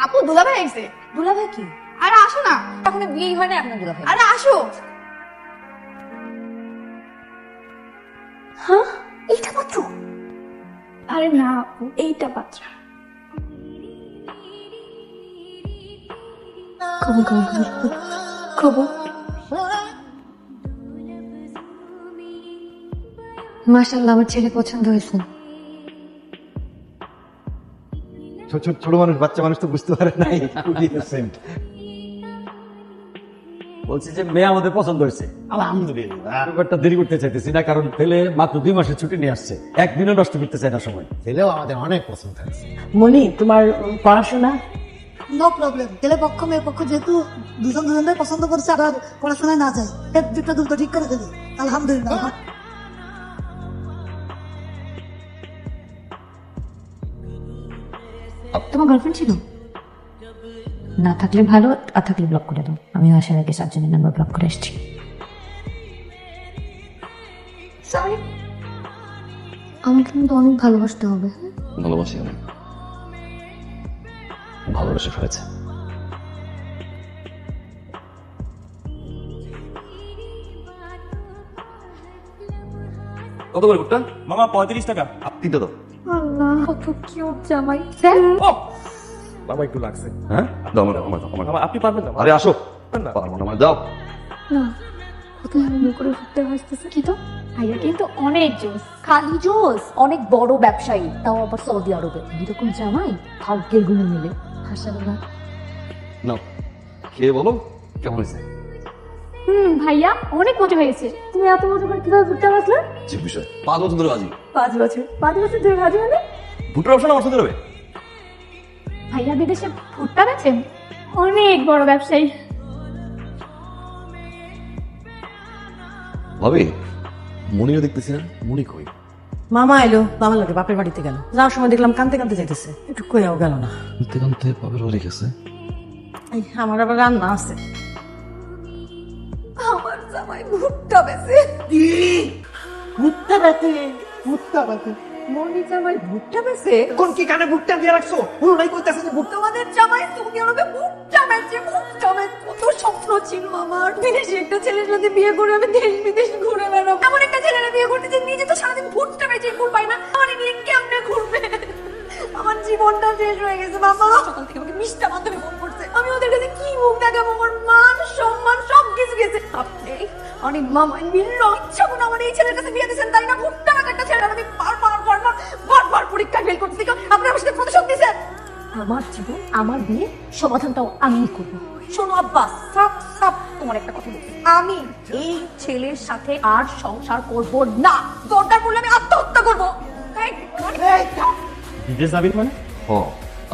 আপু দুলাভাই আইছে। দুলাভাই কি? আরে আসো না, এখনো বিয়েই হয় না, এখন দুলাভাই। আরে আসো। হ্যাঁ, এইটা মাত্র? আরে না আপু, এইটা পাত্র। খবর খবর খবর। মাশাআল্লাহ, আমার ছেলে পছন্দ হয়েছে। ছোট মানুষ, বাচ্চা মানুষ তো বুঝতে পারে নাই। বলছি যে মেয়ে আমাদের পছন্দ হয়েছে, আলহামদুলিল্লাহ। খুব একটা দেরি করতে চাইতেছি না, কারণ ছেলে মাত্র 2 মাসের ছুটি নিয়ে আসছে, একদিনও নষ্ট করতে চায় না সময়। ছেলেও আমাদের অনেক পছন্দ হয়েছে। মনি, তোমার পড়াশোনা? No problem. ছেলে পক্ষ মেয়ে পক্ষ যেহেতু দুজনের পছন্দ করছে, আর পড়াশোনায় না যায়, দুটো দ্রুত ঠিক করে দেবে। আলহামদুলিল্লাহ। তোমার গার্লফ্রেন্ড ছিল? না থাকলে ভালো, আর থাকলে ব্লক করে দাও। আমিও আসার আগে 7 জনের নাম্বার ব্লক করে এসেছি। সরি, আমাকে কিন্তু অনেক ভালোবাসতে হবে। ভালোবাসি অনেক, ভালোবেসে ফেলেছে। কত করে ভুট্টা? মামা 35 টাকা। তিনটা দাও। আল্লাহ, কত কিউট জামাই। বাবা একটু লাগছে। হ্যাঁ দাও, আমার দাও। মামা আপনি পারবেন না? আরে আসো, না। পারবো না, আমার দাও। না, কোথায় আমি করে ফুটতে হাসতেছে কি তো? ভাইয়া কিন্তু অনেক জোস, খালি জোস, অনেক বড় ব্যবসায়ী, তাও আবার সৌদি আরবে। এরকম জামাই ভাগ্যের গুণে মিলে। হাসাবে না? নাও, খেয়ে বলো কেমন হয়েছে। ভাইয়া অনেক মজা হয়েছে। তুমি এত মজা করে কিভাবে ভুট্টা ভাজলে? যে বিষয় 5 বছর ধরে বাজি। 5 বছর? 5 বছর ধরে ভাজি মানে? ভুট্টার ব্যবসা আমার সাথে হবে। ভাইয়া বিদেশে ভুট্টা বেচেন? অনেক বড় ব্যবসায়ী। ভাবি, মনিও দেখতেছি না, মনি কই? মামা এলো, মামা লাগে বাপের বাড়িতে গেল। যাওয়ার সময় দেখলাম কানতে কানতে যাইতেছে, একটু কইয়াও গেল না। কানতে কানতে বাপের বাড়ি গেছে। এই, আমার আবার রান্না আছে। আমার জামাই ভুট্টা বেচে। ভুট্টা বেতে, ভুট্টা বেতে। মনি জামাই ভুট্টা বেচে? কোন কি কানে ভুট্টা দিয়ে রাখছো? হুলাই কইতাছে যে ভুট্টা। তোমাদের জামাই তুমি আমাকে ভুট্টা বেচে, ভুট্টা বেচে। কত স্বপ্ন ছিল আমার, বিদেশে একটা ছেলের সাথে বিয়ে করে আমি দেশ বিদেশ ঘুরে বেড়াবো। এমন একটা ছেলেরা বিয়ে করতে যে নিজে তো সারাদিন ভুট্টা বেচে ঘুর পাই না, আমার নিয়ে কেমনে ঘুরবে? আমার জীবনটা শেষ হয়ে গেছে বাবা। সকাল থেকে আমাকে মিষ্টা মাধ্যমে ফোন করছে, আমি ওদের কাছে কি মুখ দেখাবো? আমার মান সম্মান সব কিছু গেছে। আপনি অনেক মামাই মিলল ইচ্ছা করে আমার এই ছেলের কাছে বিয়ে দিয়েছেন, তাই না? ভুট্টা বেচে একটা ছেলে আমি বারবার পরীক্ষা ফেল করতে থেকে আপনি আমার সাথে প্রতিশোধ দিয়েছেন। আমার জীবন, আমার বিয়ে, সমাধানটাও আমিই করবো। শোনো আব্বা, সাপ সাপ তোমার একটা কথা বলছি, আমি এই ছেলের সাথে আর সংসার করব না। দরকার পড়লে আমি আত্মহত্যা করবো। বিদেশ যাবেন মানে? হ,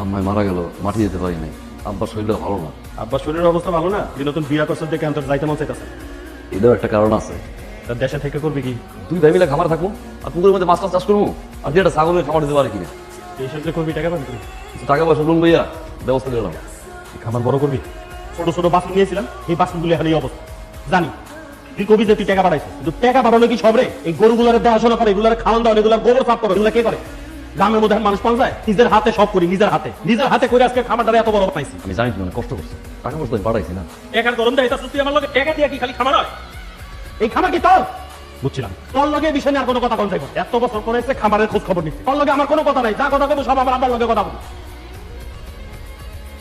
আম্মাই মারা গেল, মাটি যেতে পারি নাই। আব্বার শরীরটা ভালো না। আব্বার শরীরের অবস্থা ভালো না? এই নতুন বিয়া করছেন দেখে আন্তর যাইতে মন চাইতেছে। এটাও একটা কারণ আছে। তার দেশে থেকে করবে কি? 2 ভাই মিলে খামার থাকবো, আর পুকুরের মধ্যে মাছ চাষ করবো, আর যেটা ছাগলের খামার দিতে পারে কিনা। এই সবজি করবি, টাকা পাবি তুমি। কিছু টাকা পয়সা লোন লইয়া ব্যবস্থা নিলাম। খাবার বড় করবি। ছোট ছোট বাসন নিয়েছিলাম, এই বাসনগুলো এখন এই অবস্থা। জানি তুই কবি যে তুই টাকা পাঠাইছিস, কিন্তু টাকা পাঠানো কি সবরে? এই গরুগুলার দেখাশোনা করে, এগুলার খাওয়ান দাওয়া, এগুলার গোবর সাফ করে, এগুলা কে করে? গ্রামের মধ্যে মানুষ পাওয়া যায়? নিজের হাতে সব করি, নিজের হাতে করে আজকে খামারটা এত বড় পাইছি। আমি জানি তুমি অনেক কষ্ট করছো, টাকা পয়সা আমি পাঠাইছি না। টাকার গরম দেয়, তুই আমার লগে টাকা দিয়ে কি খালি খামার হয়? এই খামার কি তোর? বুঝছিলাম তোর লগে বিষয় নিয়ে আর কোনো কথা কোন চাইব। এত বছর পরে এসে খামারের খোঁজ খবর নিচ্ছি, তোর লগে আমার কোনো কথা নাই। যা কথা বলবো সব আমার আব্বার লগে কথা বলবো।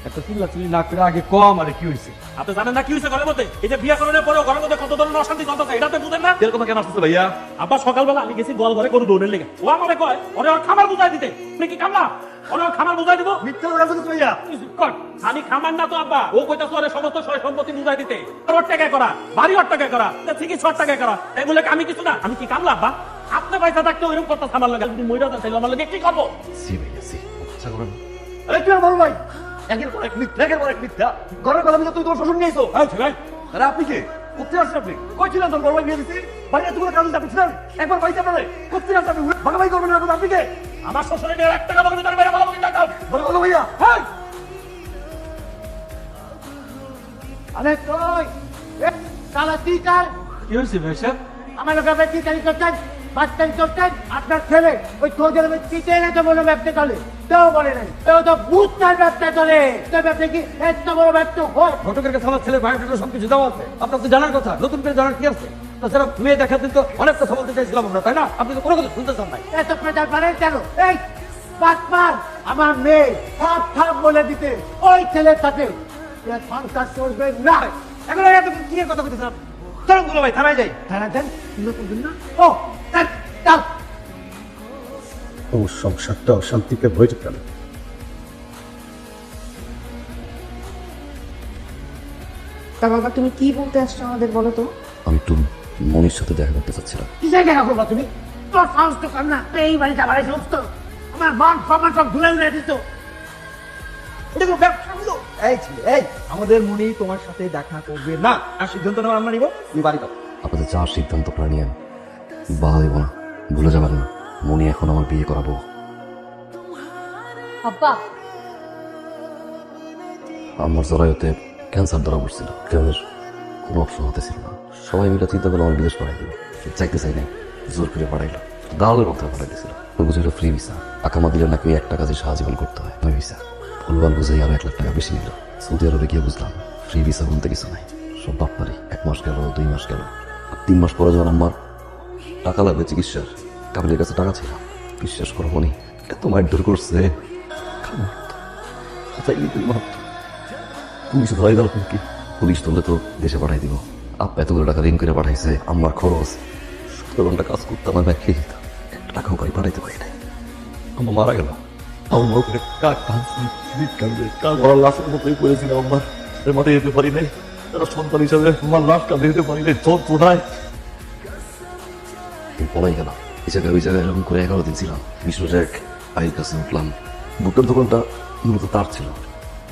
একটা চিল্লাচিল্লি না করে আগে কম, আরে কি হয়েছে? আপনি জানেন না কি হয়েছে ঘরের মধ্যে? এই যে বিয়ে করানোর পরেও ঘরের মধ্যে কত ধরনের অশান্তি চলতেছে, এটা আপনি বুঝেন না? এর কথা কেন আসতেছে ভাইয়া? আব্বা সকালবেলা আমি গেছি গোয়াল ঘরে গরু দৌড়ের লেগে, ও আমাকে কয় ওরে ওর খামার বুঝাই দিতে। আপনি কি কামলা? ওরে ওর খামার বুঝাই দিব? মিথ্যা কথা বলছো ভাইয়া। কর, আমি খামার না তো আব্বা। ও কইতাছে ওরে সমস্ত সয় সম্পত্তি বুঝাই দিতে, ওর টাকা করা, বাড়ি ওর টাকা করা, ঠিকই 6 টাকা করা। এগুলো আমি কিছু না। আমি কি কামলা আব্বা? আপনি পয়সা থাকতে ওইরকম কথা আমার লাগে, যদি মইরা যান তাহলে আমার লাগে কি করবো? সি ভাইয়া সি, আচ্ছা করেন। আরে কি বল ভাই, একের পর এক মিথ্যা, একের পর এক মিথ্যা। ঘরের কথা বলে তুই তোর শ্বশুর নিয়ে আইছো। আরে আপনি কে? কোথায় আসছেন আপনি? কই ছিলেন? তোর বড় ভাই বিয়ে দিছি, বাইরে এতগুলো কাজ আপনি ছিলেন, একবার বাইতে পারে কোথায় আসছেন? আপনি ভাগাভাগি করবেন না, আপনি কে? আমার শ্বশুরের নিয়ে 1 টাকা বলবি, তার বাইরে বলবি না। বলো ভাইয়া। হ্যাঁ, আরে কই কালা টিকার কি হয়েছে ভাই সাহেব? আমার লোকের কি কাজ করতেন? বাচ্চাই করতেন আপনার ছেলে ওই তোদের চিটে এনে তো বলে ব্যবসা চলে। তাও বলে নাই এও তো বুঝতার ব্যবসা চলে তোর ব্যবসা কি এত বড় ব্যবসা হয় ঘটকের কাছে আমার ছেলের বায়োডাটা সবকিছু দেওয়া আছে আপনার তো জানার কথা নতুন করে জানার কি আছে তাছাড়া মেয়ে দেখার দিন তো অনেক কথা বলতে চাইছিলাম আমরা তাই না আপনি তো কোনো কথা শুনতে চান নাই এত প্রচার করেন কেন এই বাটপার আমার মেয়ে সব সব বলে দিতে ওই ছেলের সাথে সংসার চলবে না এখন এত কি কথা বলতেছেন চলুন গুলো ভাই থানায় যাই থানায় যান নতুন দিন না ও চল ও সংসারটা অশান্তিতে হয়েছে কেন তা বাবা তুমি কি বলতে আসছো আমাদের বলো তো? আমি একটু মনির সাথে দেখা করতে চাচ্ছিলাম কিসে দেখা করবা তুমি তোর সাহস তো কম না এই বাড়িতে আমার এই সমস্ত আমার মান সম্মান সব ধুলে উড়ে দিত এটা কোনো ব্যবসা হলো এই ছেলে এই আমাদের মনি তোমার সাথে দেখা করবে না আর সিদ্ধান্ত নেওয়া আমরা নিব তুমি বাড়ি পাবো আপনাদের যাওয়ার সিদ্ধান্ত আপনারা নিয়েন বাধা দেবো না ভুলে যাবেন না মনি এখন আমার বিয়ে করাবো আব্বা আমার জরায়ুতে ক্যান্সার ধরা পড়ছিল কেউর কোনো অপশন হতেছিল না সবাই মিলে চিন্তা করলো আমার বিদেশ পাঠাই দিল চাইতে চাই নাই জোর করে পাঠাইলো দালালের মধ্যে পাঠাই দিয়েছিল বুঝলো ফ্রি ভিসা আকামা দিলে নাকি একটা কাজে সাহায্য করতে হয় ওই ভিসা ভুলভাল বুঝেই আরো 1 লাখ টাকা বেশি নিল সৌদি আরবে গিয়ে বুঝলাম ফ্রি ভিসা বলতে কিছু নাই সব বাপ্পারি 1 মাস গেল 2 মাস গেল 3 মাস পরে যখন আমার টাকা লাগবে চিকিৎসার কাবিলের কাছে টাকা ছিল বিশ্বাস করো মনি এত মারধর করছে পুলিশ ধরাই দাও কি পুলিশ ধরলে তো দেশে পাঠাই দিব আপা এতগুলো টাকা ঋণ করে পাঠাইছে আমার খরচ 17 ঘন্টা কাজ করতে আমার ব্যাগ খেয়ে দিত 1 টাকাও করে পাঠাইতে পারি নাই আমার মারা গেল আমার মুখে কাক কাক বড় লাশের মতোই পড়েছিলাম আমার মাঠে যেতে পারি নাই তারা সন্তান হিসাবে আমার লাশটা দিতে পারি নাই চোখ কোথায় পলাই গেল ওই জায়গায় এরকম করে 11 দিন ছিলাম বিষ্ণুর এক ভাইয়ের কাছে উঠলাম বুকের দোকানটা মূলত তার ছিল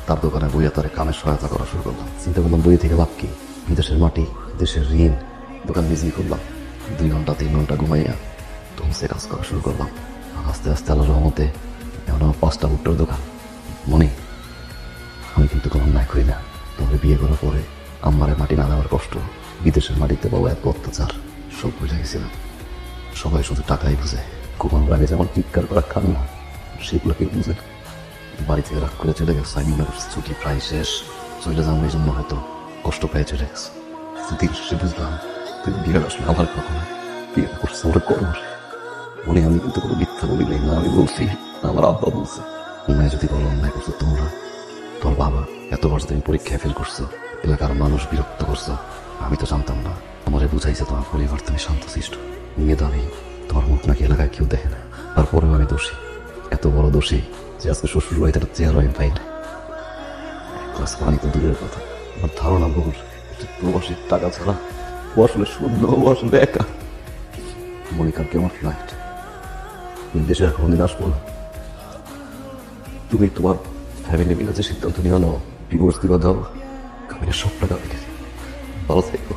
তার দোকানে বইয়ে তার কামের সহায়তা করা শুরু করলাম চিন্তা করলাম বই থেকে লাভ কি বিদেশের মাটি দেশের ঋণ দোকান বিক্রি করলাম 2 ঘন্টা 3 ঘন্টা ঘুমাইয়া ধুমসে কাজ করা শুরু করলাম আস্তে আস্তে আল্লাহর রহমতে এখন আমার 5টা ভুট্টার দোকান মনে আমি কিন্তু কোনো অন্যায় করি না তবে বিয়ে করার পরে আমারে মাটি না দেওয়ার কষ্ট বিদেশের মাটিতে পাবো এত অত্যাচার সব বুঝে গেছিলাম সবাই শুধু টাকাই বুঝে ঘুমানোর আগে যেমন চিৎকার করা খান না সেগুলো কেউ বুঝে না। বাড়ি থেকে রাগ করে চলে গেছে আমি মনে করছি ছুটি প্রায় শেষ চলে যাবো এই জন্য হয়তো কষ্ট পেয়ে চলে গেছে দিন শেষে বুঝলাম তুই বিয়ে আসলে আমার কখনো বিয়ে করছে আমরা করবো মনে আমি কিন্তু কোনো মিথ্যা বলি নাই না আমি বলছি আমার আব্বা বলছে অন্যায় যদি বলো অন্যায় করছো তোমরা তোর বাবা এতবার তুমি পরীক্ষায় ফেল করছো এলাকার মানুষ বিরক্ত করছো আমি তো জানতাম না আমারে বুঝাইছে তোমার পরিবার তুমি শান্তশিষ্ট নিয়ে দামি তোমার মুখ নাকি এলাকায় কেউ দেখে না তারপরেও আমি দোষী এত বড় দোষী যে আজকে শ্বশুর বাড়িতে একটা চেয়ার আমি পাই না ক্লাস পানি তো দূরের কথা আমার ধারণা ভুল প্রবাসীর টাকা ছাড়া ও আসলে শূন্য ও আসলে একা মনিকারকে আমার ফ্লাইট তুমি দেশে আর কোনদিন আসবো না তুমি তোমার ফ্যামিলি মিলে যে সিদ্ধান্ত নিয়ে নাও ডিভোর্স দিবা দাও কামিনের সব টাকা দিকে ভালো থাকবো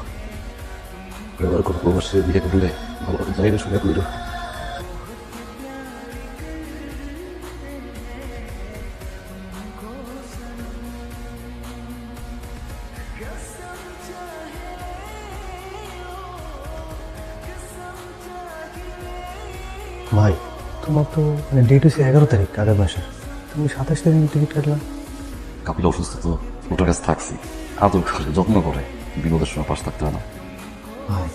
এবার কোনো প্রবাসীর বিয়ে করলে ভালো জানি না শুনে করলো ভাই তোমার তো ডেট হচ্ছে 11 তারিখ আগের মাসের তুমি 27 তারিখ টিকিট কাটলাম কাপিল অসুস্থ তো ওটার কাছে থাকছি আদর করে যত্ন করে বিনোদের সময় পাশ থাকতে হয় না ভাই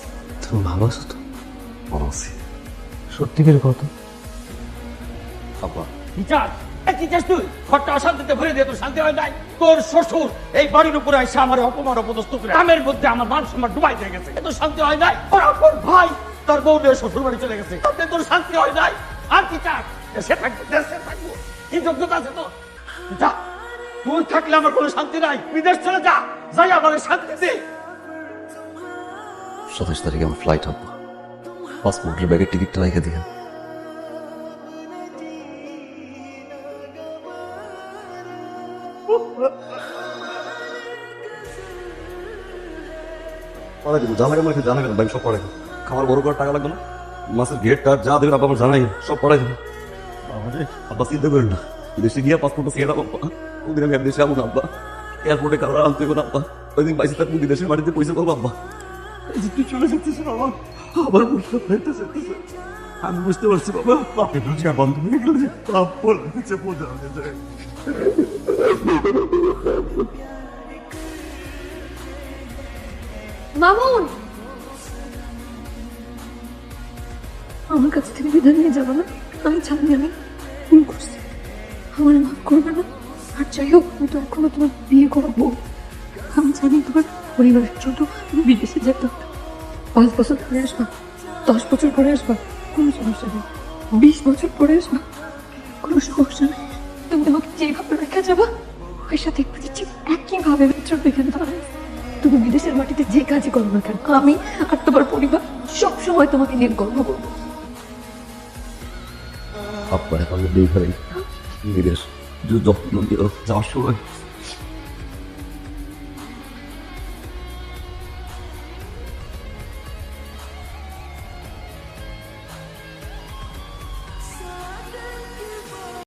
তুমি ভালো আছো তো ভালো আছি সত্যি করে কত আব্বা কি চাস কি চাস তুই ঘরটা অশান্তিতে ভরে দিয়ে তোর শান্তি হয় নাই তোর শ্বশুর এই বাড়ির উপরে এসে আমার অপমান অপদস্থ করে গ্রামের মধ্যে আমার মান সম্মান ডুবাই দিয়ে গেছে এত শান্তি হয় নাই ওর আপন ভাই তার বউ নিয়ে শ্বশুর বাড়ি চলে গেছে তাতে তোর শান্তি হয় নাই আর কি চাস দেশে থাকবো দেশে থাকবো কি যোগ্যতা আছে তো যা তুই থাকলে আমার কোনো শান্তি নাই বিদেশ চলে যা যাই আমার শান্তি দে 27 তারিখে আমার ফ্লাইট আব্বা পাসপোর্টের ব্যাগের টিকিটটা রেখে দিয়ে জানা কেন জানা কেন সব পড়াই খাবার বড় করার টাকা লাগবে না মাসের গেট কার্ড যা দেবেন আব্বা আমার জানাই সব পড়াই দেবো আব্বা চিন্তা করেন না দেশে গিয়ে পাসপোর্টটা ছেড়ে দেবো কোনদিন আমি দেশে যাবো না আব্বা এয়ারপোর্টে কারো আনতে হবে না আব্বা ওই দিন বাইশে থাকবো বিদেশের মাটিতে পয়সা করবো আব্বা তুই চলে যাচ্ছিস আমার বুঝতে পারতেছে আমি বুঝতে পারছি বাবা, পাপের রোজগার বন্ধ হয়ে গেল, যে পাপ পড়ে গেছে বোঝা হয়ে যায়। মামুন, আমার কাছ থেকে বিদায় নিয়ে যাবো না? আমি জানি আমি ভুল করছি, আমার মাফ করবে না? আর যাই হোক, আমি তো এখনো তোমার বিয়ে করবো। আমি জানি তোমার পরিবারের জন্য তুমি বিদেশে যেতে হবে। 5 বছর পরে আসবা, 10 বছর পরে আসবা, কোনো সমস্যা নেই। 20 বছর পরে আসবা, কোনো সমস্যা নেই। তুমি আমাকে যেভাবে রেখে যাবা, ওই সাথে ঠিক একইভাবে চলবে এখানে দাঁড়ায়। তুমি বিদেশের মাটিতে যে কাজই করো না কেন, আমি আর তোমার পরিবার সবসময় তোমাকে নিয়ে গর্ব করবো। আপনার এখন বিদেশ যত্ন দিও, যাওয়ার সময়